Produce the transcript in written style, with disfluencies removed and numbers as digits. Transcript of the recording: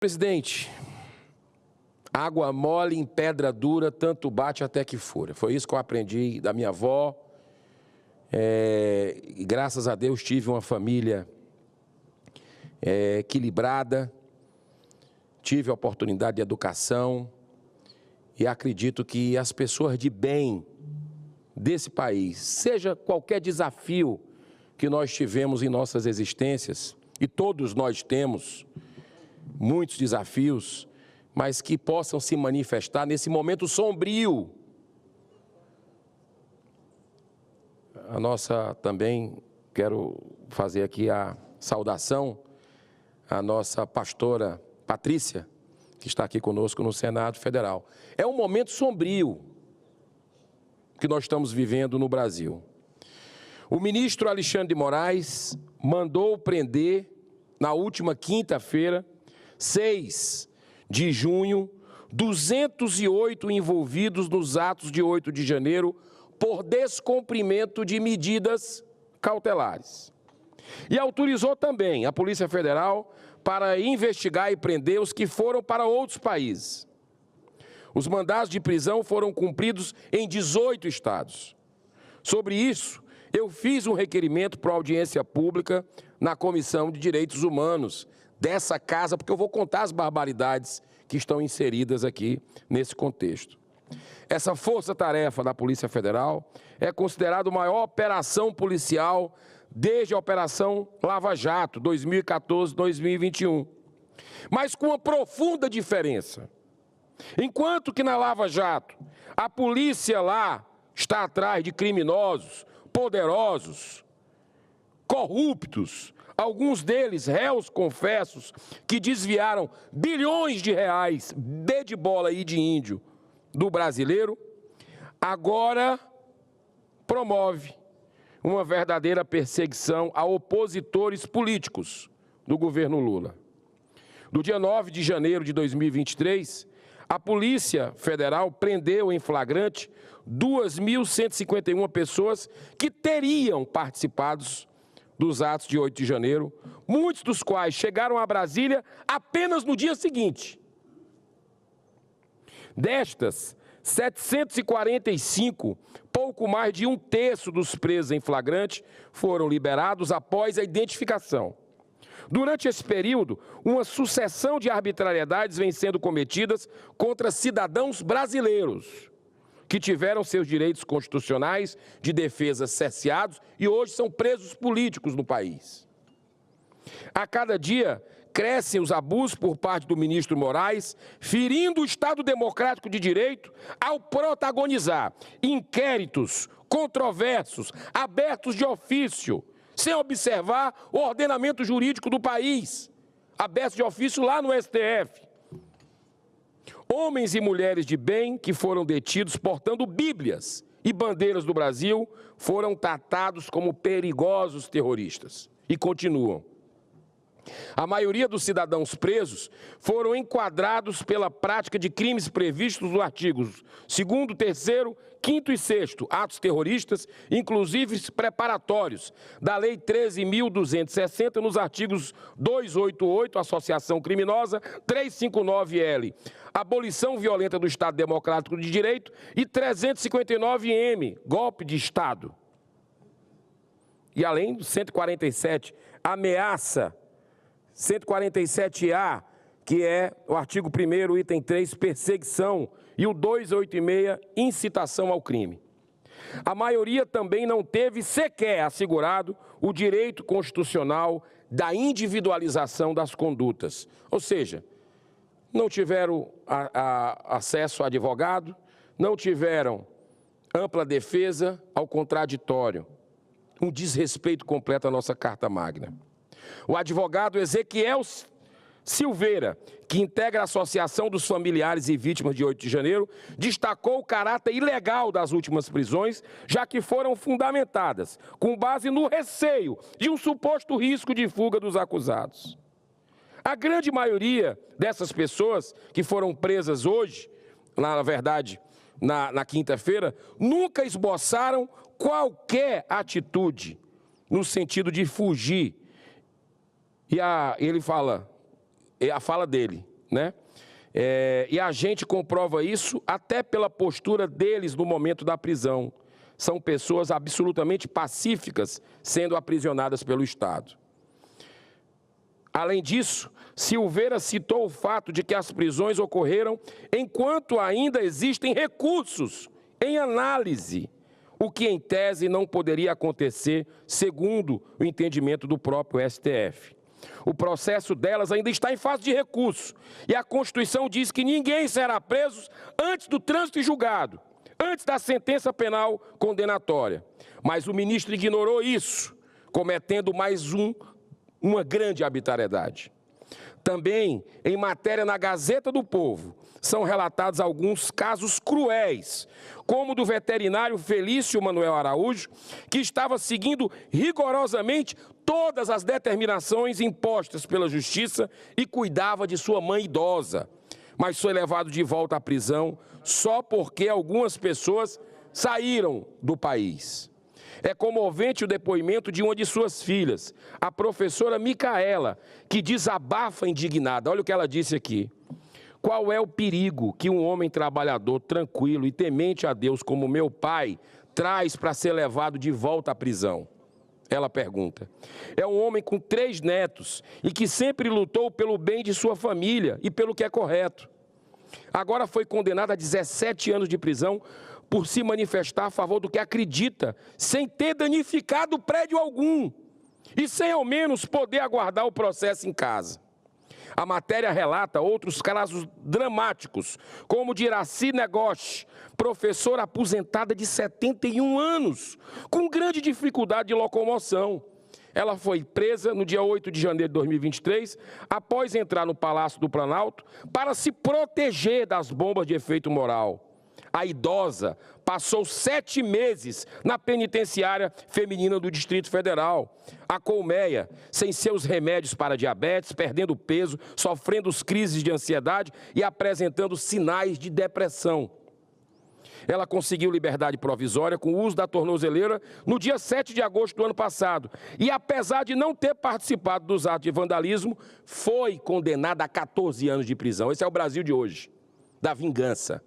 Presidente, água mole em pedra dura, tanto bate até que fura. Foi isso que eu aprendi da minha avó. E graças a Deus tive uma família equilibrada, tive a oportunidade de educação e acredito que as pessoas de bem desse país, seja qualquer desafio que nós tivemos em nossas existências, e todos nós temos muitos desafios, mas que possam se manifestar nesse momento sombrio. Também quero fazer aqui a saudação à nossa pastora Patrícia, que está aqui conosco no Senado Federal. É um momento sombrio que nós estamos vivendo no Brasil. O ministro Alexandre de Moraes mandou prender, na última quinta-feira, 6 de junho, 208 envolvidos nos atos de 8 de janeiro por descumprimento de medidas cautelares. E autorizou também a Polícia Federal para investigar e prender os que foram para outros países. Os mandados de prisão foram cumpridos em 18 estados. Sobre isso, eu fiz um requerimento para audiência pública na Comissão de Direitos Humanos dessa casa, porque eu vou contar as barbaridades que estão inseridas aqui nesse contexto. Essa força-tarefa da Polícia Federal é considerada a maior operação policial desde a Operação Lava Jato, 2014-2021. Mas com uma profunda diferença. Enquanto que na Lava Jato, a polícia lá está atrás de criminosos, poderosos, corruptos, alguns deles réus confessos, que desviaram bilhões de reais, B de bola e de índio, do brasileiro, agora promove uma verdadeira perseguição a opositores políticos do governo Lula. No dia 9 de janeiro de 2023, a Polícia Federal prendeu em flagrante 2.151 pessoas que teriam participado dos atos de 8 de janeiro, muitos dos quais chegaram a Brasília apenas no dia seguinte. Destas, 745, pouco mais de um terço dos presos em flagrante, foram liberados após a identificação. Durante esse período, uma sucessão de arbitrariedades vem sendo cometidas contra cidadãos brasileiros, que tiveram seus direitos constitucionais de defesa cerceados e hoje são presos políticos no país. A cada dia, crescem os abusos por parte do ministro Moraes, ferindo o Estado Democrático de Direito ao protagonizar inquéritos controversos, abertos de ofício, sem observar o ordenamento jurídico do país, abertos de ofício lá no STF. Homens e mulheres de bem que foram detidos portando bíblias e bandeiras do Brasil foram tratados como perigosos terroristas e continuam. A maioria dos cidadãos presos foram enquadrados pela prática de crimes previstos nos artigos 2º, 3º, 5º e 6º, atos terroristas, inclusive preparatórios, da Lei 13.260, nos artigos 288, associação criminosa, 359-L, abolição violenta do Estado Democrático de Direito, e 359-M, golpe de Estado. E além do 147, ameaça, 147-A, que é o artigo 1º, item 3, perseguição, e o 286, incitação ao crime. A maioria também não teve sequer assegurado o direito constitucional da individualização das condutas. Ou seja, não tiveram acesso a advogado, não tiveram ampla defesa ao contraditório. Um desrespeito completo à nossa Carta Magna. O advogado Ezequiel Silveira, que integra a Associação dos Familiares e Vítimas de 8 de janeiro, destacou o caráter ilegal das últimas prisões, já que foram fundamentadas com base no receio de um suposto risco de fuga dos acusados. A grande maioria dessas pessoas que foram presas hoje, na verdade, na quinta-feira, nunca esboçaram qualquer atitude no sentido de fugir. E ele fala, a fala dele, né? E a gente comprova isso até pela postura deles no momento da prisão. São pessoas absolutamente pacíficas sendo aprisionadas pelo Estado. Além disso, Silveira citou o fato de que as prisões ocorreram enquanto ainda existem recursos em análise, o que em tese não poderia acontecer, segundo o entendimento do próprio STF. O processo delas ainda está em fase de recurso, e a Constituição diz que ninguém será preso antes do trânsito em julgado, antes da sentença penal condenatória. Mas o ministro ignorou isso, cometendo mais uma grande arbitrariedade. Também, em matéria na Gazeta do Povo, são relatados alguns casos cruéis, como o do veterinário Felício Manuel Araújo, que estava seguindo rigorosamente todas as determinações impostas pela Justiça e cuidava de sua mãe idosa, mas foi levado de volta à prisão só porque algumas pessoas saíram do país. É comovente o depoimento de uma de suas filhas, a professora Micaela, que desabafa indignada. Olha o que ela disse aqui. Qual é o perigo que um homem trabalhador, tranquilo e temente a Deus como meu pai, traz para ser levado de volta à prisão? Ela pergunta. É um homem com 3 netos e que sempre lutou pelo bem de sua família e pelo que é correto. Agora foi condenado a 17 anos de prisão por se manifestar a favor do que acredita, sem ter danificado prédio algum e sem ao menos poder aguardar o processo em casa. A matéria relata outros casos dramáticos, como o de Iraci Negoche, professora aposentada de 71 anos, com grande dificuldade de locomoção. Ela foi presa no dia 8 de janeiro de 2023, após entrar no Palácio do Planalto, para se proteger das bombas de efeito moral. A idosa passou 7 meses na penitenciária feminina do Distrito Federal, a colmeia, sem seus remédios para diabetes, perdendo peso, sofrendo crises de ansiedade e apresentando sinais de depressão. Ela conseguiu liberdade provisória com o uso da tornozeleira no dia 7 de agosto do ano passado. E, apesar de não ter participado dos atos de vandalismo, foi condenada a 14 anos de prisão. Esse é o Brasil de hoje, da vingança.